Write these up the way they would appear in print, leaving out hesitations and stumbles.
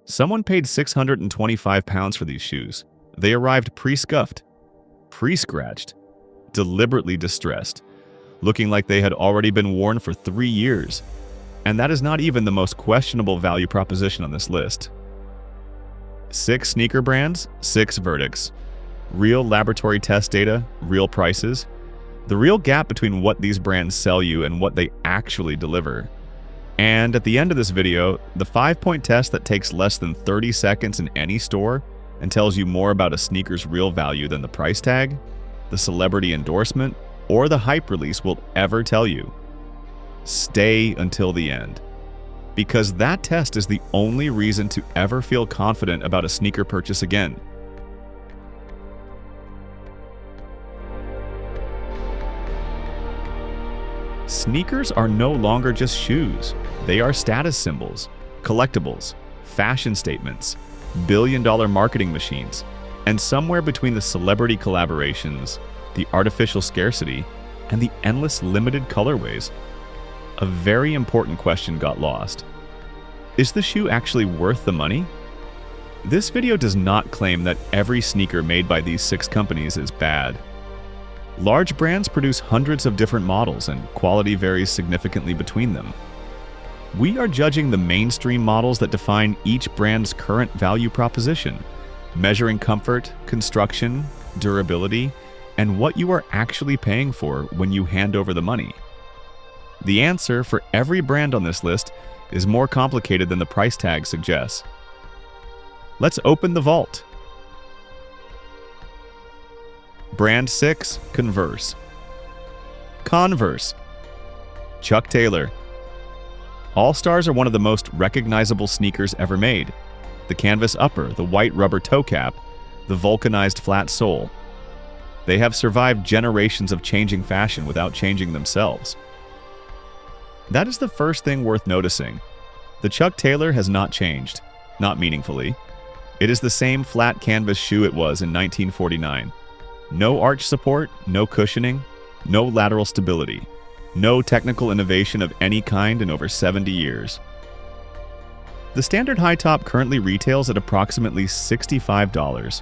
Someone paid £625 for these shoes. They arrived pre-scuffed, pre-scratched, deliberately distressed, looking like they had already been worn for 3 years. And that is not even the most questionable value proposition on this list. 6 sneaker brands, 6 verdicts. Real laboratory test data, real prices. The real gap between what these brands sell you and what they actually deliver. And at the end of this video, the 5-point test that takes less than 30 seconds in any store and tells you more about a sneaker's real value than the price tag, the celebrity endorsement, or the hype release will ever tell you. Stay until the end. Because that test is the only reason to ever feel confident about a sneaker purchase again. Sneakers are no longer just shoes. They are status symbols, collectibles, fashion statements, billion-dollar marketing machines, and somewhere between the celebrity collaborations, the artificial scarcity, and the endless limited colorways, a very important question got lost. Is the shoe actually worth the money? This video does not claim that every sneaker made by these 6 companies is bad. Large brands produce hundreds of different models, and quality varies significantly between them. We are judging the mainstream models that define each brand's current value proposition, measuring comfort, construction, durability, and what you are actually paying for when you hand over the money. The answer for every brand on this list is more complicated than the price tag suggests. Let's open the vault. Brand 6, Converse. Converse. Chuck Taylor. All-Stars are one of the most recognizable sneakers ever made. The canvas upper, the white rubber toe cap, the vulcanized flat sole. They have survived generations of changing fashion without changing themselves. That is the first thing worth noticing. The Chuck Taylor has not changed, not meaningfully. It is the same flat canvas shoe it was in 1949. No arch support, no cushioning, no lateral stability, no technical innovation of any kind in over 70 years. The standard high top currently retails at approximately $65.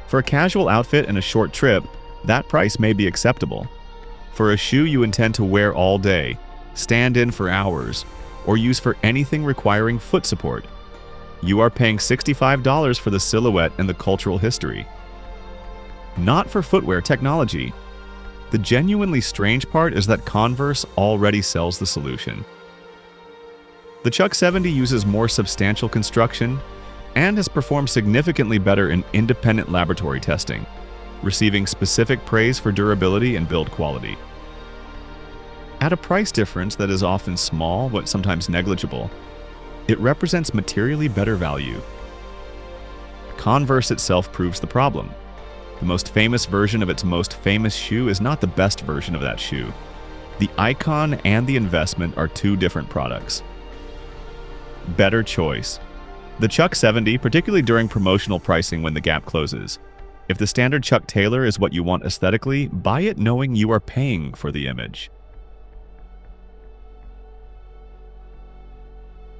For a casual outfit and a short trip, that price may be acceptable. For a shoe you intend to wear all day, stand in for hours, or use for anything requiring foot support, you are paying $65 for the silhouette and the cultural history. Not for footwear technology. The genuinely strange part is that Converse already sells the solution. The Chuck 70 uses more substantial construction and has performed significantly better in independent laboratory testing, receiving specific praise for durability and build quality. At a price difference that is often small but sometimes negligible, it represents materially better value. Converse itself proves the problem. The most famous version of its most famous shoe is not the best version of that shoe. The icon and the investment are 2 different products. Better choice. The Chuck 70, particularly during promotional pricing when the gap closes. If the standard Chuck Taylor is what you want aesthetically, buy it knowing you are paying for the image.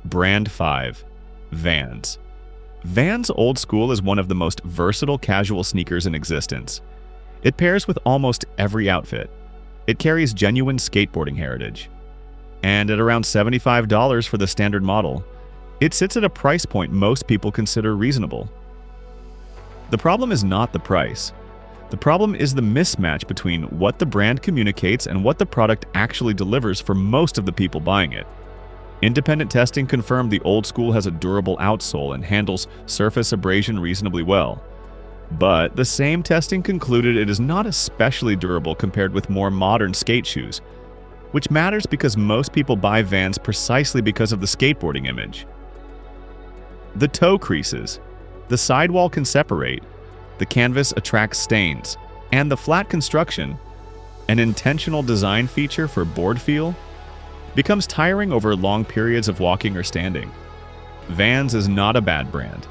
Brand 5. Vans. Vans Old School is one of the most versatile casual sneakers in existence. It pairs with almost every outfit. It carries genuine skateboarding heritage. And at around $75 for the standard model, it sits at a price point most people consider reasonable. The problem is not the price. The problem is the mismatch between what the brand communicates and what the product actually delivers for most of the people buying it. Independent testing confirmed the Old School has a durable outsole and handles surface abrasion reasonably well. But the same testing concluded it is not especially durable compared with more modern skate shoes, which matters because most people buy Vans precisely because of the skateboarding image. The toe creases. The sidewall can separate. The canvas attracts stains. And the flat construction, an intentional design feature for board feel, becomes tiring over long periods of walking or standing. Vans is not a bad brand.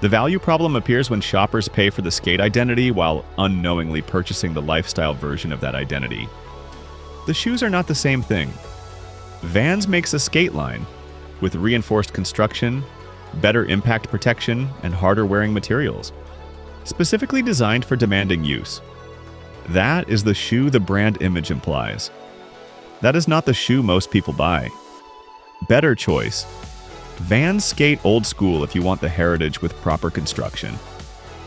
The value problem appears when shoppers pay for the skate identity while unknowingly purchasing the lifestyle version of that identity. The shoes are not the same thing. Vans makes a skate line with reinforced construction, better impact protection, and harder-wearing materials, specifically designed for demanding use. That is the shoe the brand image implies. That is not the shoe most people buy. Better choice. Vans skate old school if you want the heritage with proper construction.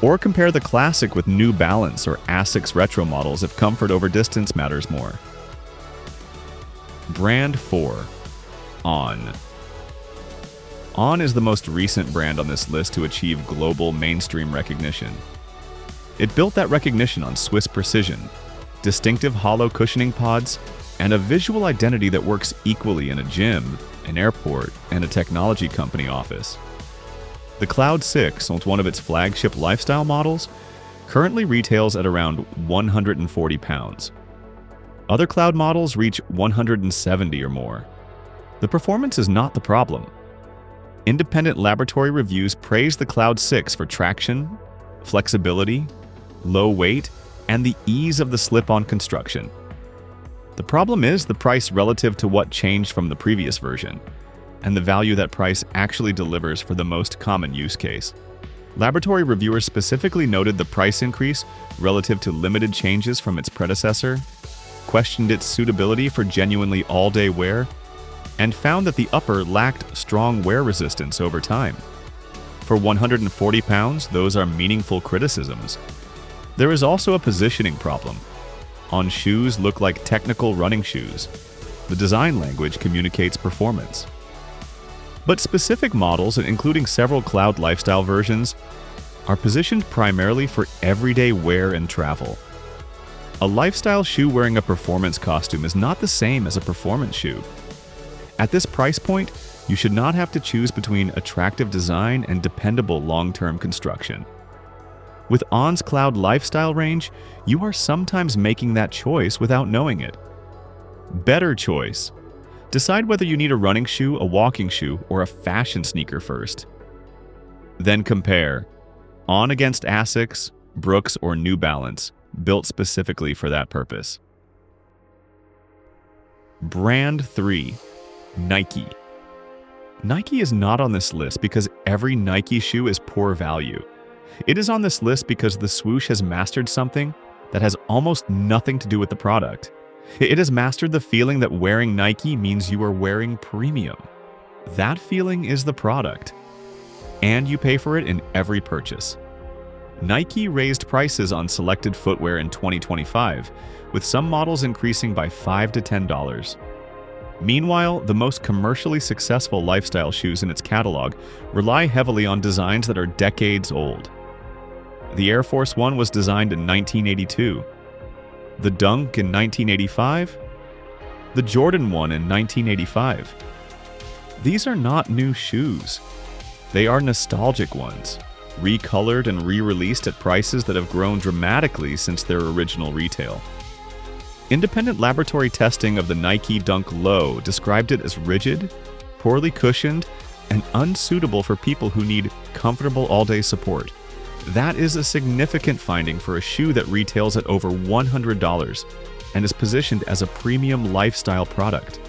Or compare the classic with New Balance or Asics retro models if comfort over distance matters more. Brand 4. On. On is the most recent brand on this list to achieve global mainstream recognition. It built that recognition on Swiss precision, distinctive hollow cushioning pods, and a visual identity that works equally in a gym, an airport, and a technology company office. The Cloud 6, one of its flagship lifestyle models, currently retails at around 140 pounds. Other Cloud models reach 170 or more. The performance is not the problem. Independent laboratory reviews praise the Cloud 6 for traction, flexibility, low weight, and the ease of the slip-on construction. The problem is the price relative to what changed from the previous version, and the value that price actually delivers for the most common use case. Laboratory reviewers specifically noted the price increase relative to limited changes from its predecessor, questioned its suitability for genuinely all-day wear, and found that the upper lacked strong wear resistance over time. For 140 pounds, those are meaningful criticisms. There is also a positioning problem. On shoes look like technical running shoes. The design language communicates performance. But specific models, including several Cloud lifestyle versions, are positioned primarily for everyday wear and travel. A lifestyle shoe wearing a performance costume is not the same as a performance shoe. At this price point, you should not have to choose between attractive design and dependable long-term construction. With On's Cloud lifestyle range, you are sometimes making that choice without knowing it. Better choice. Decide whether you need a running shoe, a walking shoe, or a fashion sneaker first. Then compare. On against Asics, Brooks, or New Balance, built specifically for that purpose. Brand 3. Nike. Nike is not on this list because every Nike shoe is poor value. It is on this list because the swoosh has mastered something that has almost nothing to do with the product. It has mastered the feeling that wearing Nike means you are wearing premium. That feeling is the product, and you pay for it in every purchase. Nike raised prices on selected footwear in 2025, with some models increasing by $5 to $10. Meanwhile, the most commercially successful lifestyle shoes in its catalog rely heavily on designs that are decades old. The Air Force One was designed in 1982, the Dunk in 1985, the Jordan 1 in 1985. These are not new shoes. They are nostalgic ones, recolored and re-released at prices that have grown dramatically since their original retail. Independent laboratory testing of the Nike Dunk Low described it as rigid, poorly cushioned, and unsuitable for people who need comfortable all-day support. That is a significant finding for a shoe that retails at over $100 and is positioned as a premium lifestyle product.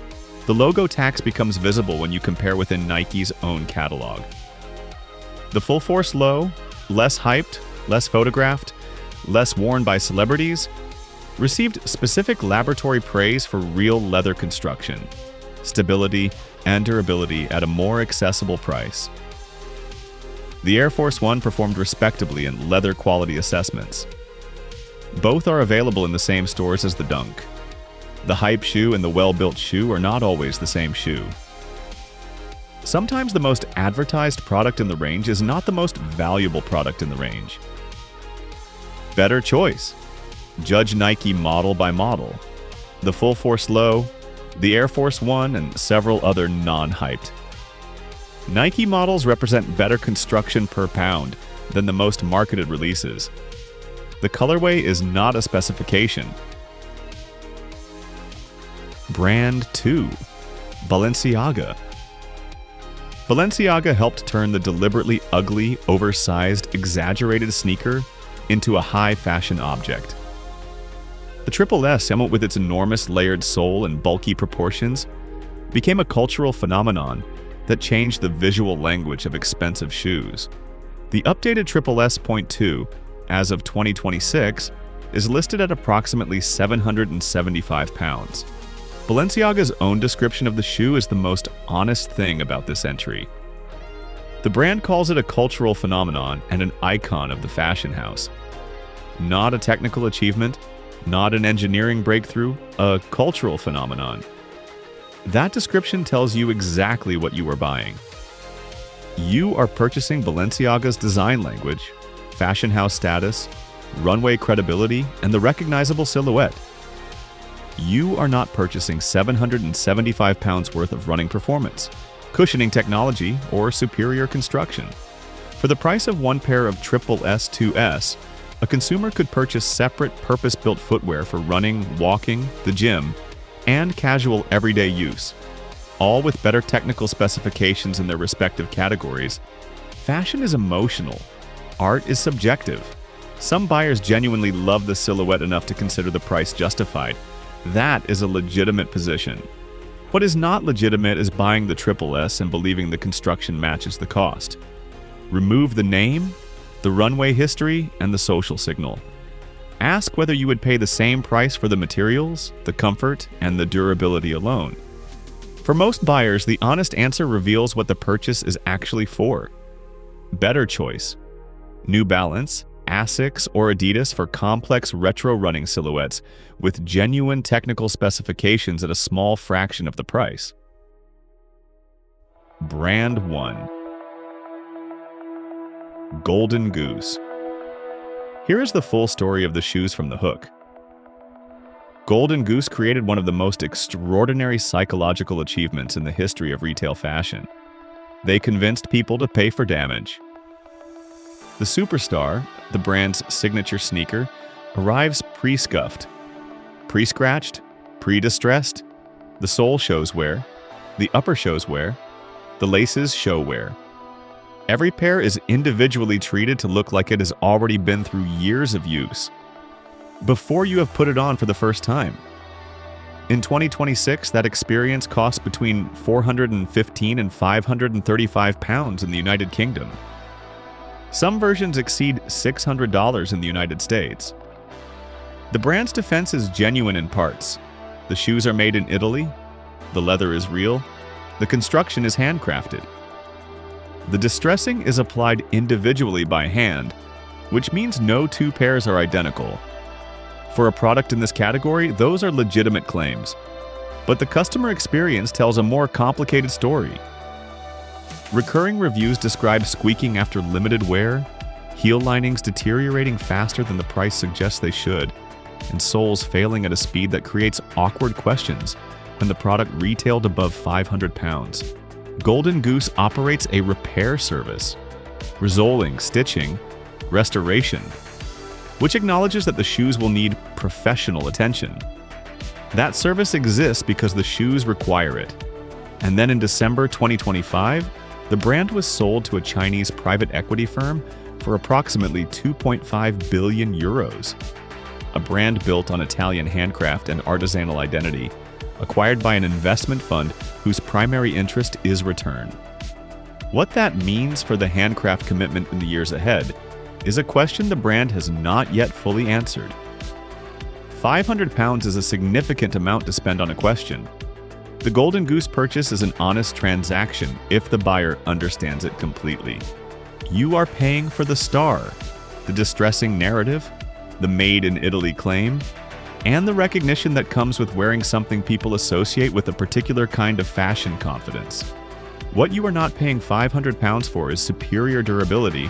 The logo tax becomes visible when you compare within Nike's own catalog. The Full Force Low, less hyped, less photographed, less worn by celebrities, received specific laboratory praise for real leather construction, stability, and durability at a more accessible price. The Air Force One performed respectably in leather quality assessments. Both are available in the same stores as the Dunk. The hype shoe and the well-built shoe are not always the same shoe. Sometimes the most advertised product in the range is not the most valuable product in the range. Better choice. Judge Nike model by model. The Full Force Low, the Air Force One, and several other non-hyped. Nike models represent better construction per pound than the most marketed releases. The colorway is not a specification. Brand 2. Balenciaga. Balenciaga helped turn the deliberately ugly, oversized, exaggerated sneaker into a high-fashion object. The Triple S, with its enormous layered sole and bulky proportions, became a cultural phenomenon that changed the visual language of expensive shoes. The updated Triple S.2, as of 2026, is listed at approximately 775 pounds. Balenciaga's own description of the shoe is the most honest thing about this entry. The brand calls it a cultural phenomenon and an icon of the fashion house. Not a technical achievement, not an engineering breakthrough, a cultural phenomenon. That description tells you exactly what you are buying. You are purchasing Balenciaga's design language, fashion house status, runway credibility, and the recognizable silhouette. You are not purchasing 775 pounds worth of running performance, cushioning technology, or superior construction. For the price of one pair of Triple S2S, a consumer could purchase separate purpose-built footwear for running, walking, the gym, and casual everyday use, all with better technical specifications in their respective categories. Fashion is emotional. Art is subjective. Some buyers genuinely love the silhouette enough to consider the price justified. That is a legitimate position. What is not legitimate is buying the Triple S and believing the construction matches the cost. Remove the name, the runway history, and the social signal. Ask whether you would pay the same price for the materials, the comfort, and the durability alone. For most buyers, the honest answer reveals what the purchase is actually for. Better choice: New Balance, Asics, or Adidas for complex retro running silhouettes with genuine technical specifications at a small fraction of the price. Brand 1. Golden Goose. Here is the full story of the shoes from the hook. Golden Goose created one of the most extraordinary psychological achievements in the history of retail fashion. They convinced people to pay for damage. The Superstar, the brand's signature sneaker, arrives pre-scuffed, pre-scratched, pre-distressed. The sole shows wear, the upper shows wear, the laces show wear. Every pair is individually treated to look like it has already been through years of use, before you have put it on for the first time. In 2026, that experience costs between £415 and £535 in the United Kingdom. Some versions exceed $600 in the United States. The brand's defense is genuine in parts. The shoes are made in Italy, the leather is real, the construction is handcrafted. The distressing is applied individually by hand, which means no two pairs are identical. For a product in this category, those are legitimate claims. But the customer experience tells a more complicated story. Recurring reviews describe squeaking after limited wear, heel linings deteriorating faster than the price suggests they should, and soles failing at a speed that creates awkward questions when the product retailed above £500. Golden Goose operates a repair service, resoling, stitching, restoration, which acknowledges that the shoes will need professional attention. That service exists because the shoes require it. And then in December 2025, the brand was sold to a Chinese private equity firm for approximately 2.5 billion euros. A brand built on Italian handcraft and artisanal identity, acquired by an investment fund whose primary interest is return. What that means for the handcraft commitment in the years ahead is a question the brand has not yet fully answered. £500 is a significant amount to spend on a question. The Golden Goose purchase is an honest transaction if the buyer understands it completely. You are paying for the star, the distressing narrative, the made in Italy claim, and the recognition that comes with wearing something people associate with a particular kind of fashion confidence. What you are not paying £500 for is superior durability,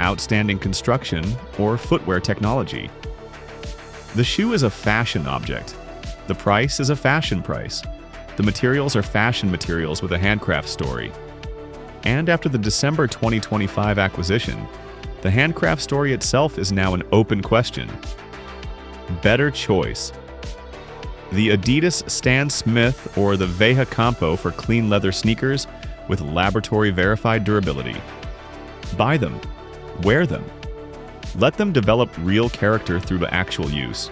outstanding construction, or footwear technology. The shoe is a fashion object. The price is a fashion price. The materials are fashion materials with a handcraft story. And after the December 2025 acquisition, the handcraft story itself is now an open question. Better choice: the Adidas Stan Smith or the Veja Campo for clean leather sneakers with laboratory-verified durability. Buy them. Wear them. Let them develop real character through actual use.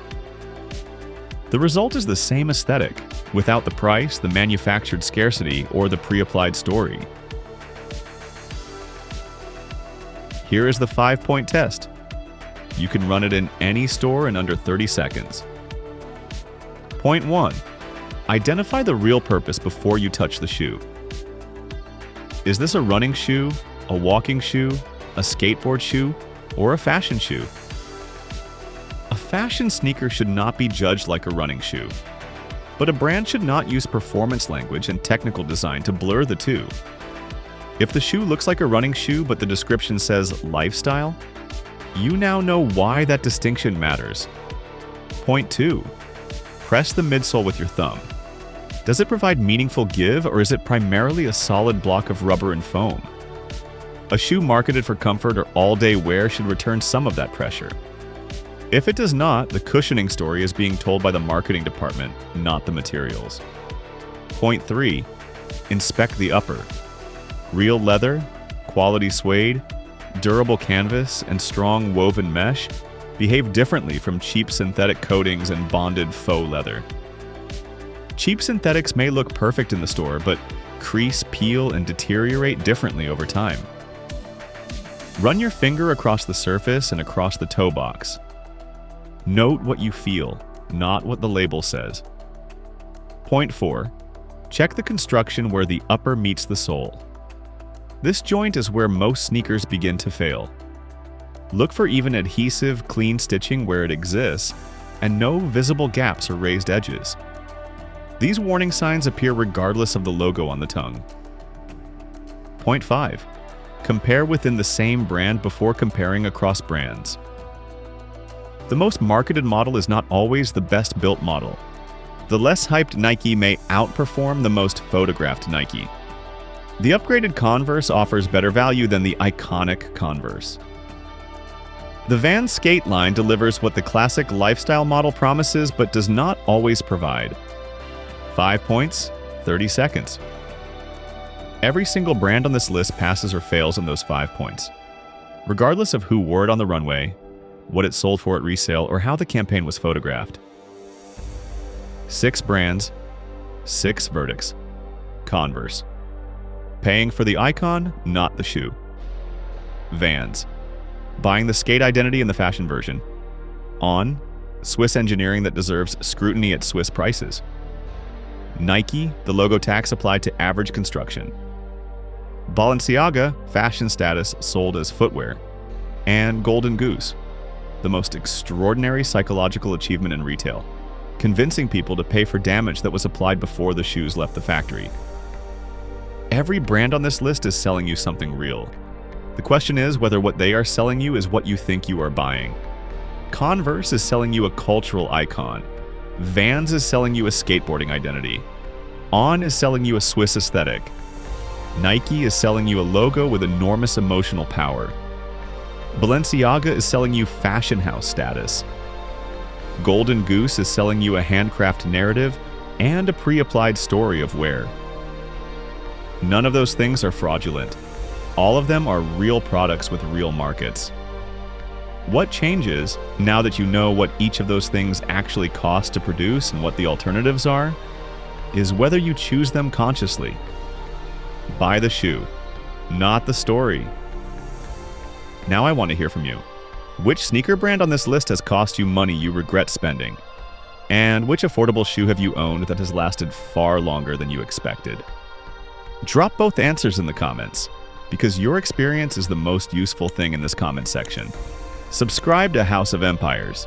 The result is the same aesthetic, without the price, the manufactured scarcity, or the pre-applied story. Here is the 5-point test. You can run it in any store in under 30 seconds. Point 1. Identify the real purpose before you touch the shoe. Is this a running shoe, a walking shoe, a skateboard shoe, or a fashion shoe? A fashion sneaker should not be judged like a running shoe, but a brand should not use performance language and technical design to blur the two. If the shoe looks like a running shoe but the description says lifestyle, you now know why that distinction matters. Point 2. Press the midsole with your thumb. Does it provide meaningful give, or is it primarily a solid block of rubber and foam? A shoe marketed for comfort or all-day wear should return some of that pressure. If it does not, the cushioning story is being told by the marketing department, not the materials. Point 3. Inspect the upper. Real leather, quality suede, durable canvas, and strong woven mesh behave differently from cheap synthetic coatings and bonded faux leather. Cheap synthetics may look perfect in the store, but crease, peel, and deteriorate differently over time. Run your finger across the surface and across the toe box. Note what you feel, not what the label says. Point 4. Check the construction where the upper meets the sole. This joint is where most sneakers begin to fail. Look for even adhesive, clean stitching where it exists, and no visible gaps or raised edges. These warning signs appear regardless of the logo on the tongue. Point 5. Compare within the same brand before comparing across brands. The most marketed model is not always the best built model. The less hyped Nike may outperform the most photographed Nike. The upgraded Converse offers better value than the iconic Converse. The Vans skate line delivers what the classic lifestyle model promises but does not always provide. 5 points, 30 seconds. Every single brand on this list passes or fails on those 5 points. Regardless of who wore it on the runway, what it sold for at resale, or how the campaign was photographed. 6 brands, 6 verdicts. Converse. Paying for the icon, not the shoe. Vans. Buying the skate identity in the fashion version. On. Swiss engineering that deserves scrutiny at Swiss prices. Nike, the logo tax applied to average construction. Balenciaga, fashion status sold as footwear. And Golden Goose, the most extraordinary psychological achievement in retail, convincing people to pay for damage that was applied before the shoes left the factory. Every brand on this list is selling you something real. The question is whether what they are selling you is what you think you are buying. Converse is selling you a cultural icon. Vans is selling you a skateboarding identity. On is selling you a Swiss aesthetic. Nike is selling you a logo with enormous emotional power. Balenciaga is selling you fashion house status. Golden Goose is selling you a handcraft narrative and a pre-applied story of wear. None of those things are fraudulent. All of them are real products with real markets. What changes, now that you know what each of those things actually cost to produce and what the alternatives are, is whether you choose them consciously. Buy the shoe, not the story. Now I want to hear from you. Which sneaker brand on this list has cost you money you regret spending? And which affordable shoe have you owned that has lasted far longer than you expected? Drop both answers in the comments, because your experience is the most useful thing in this comment section. Subscribe to House of Empires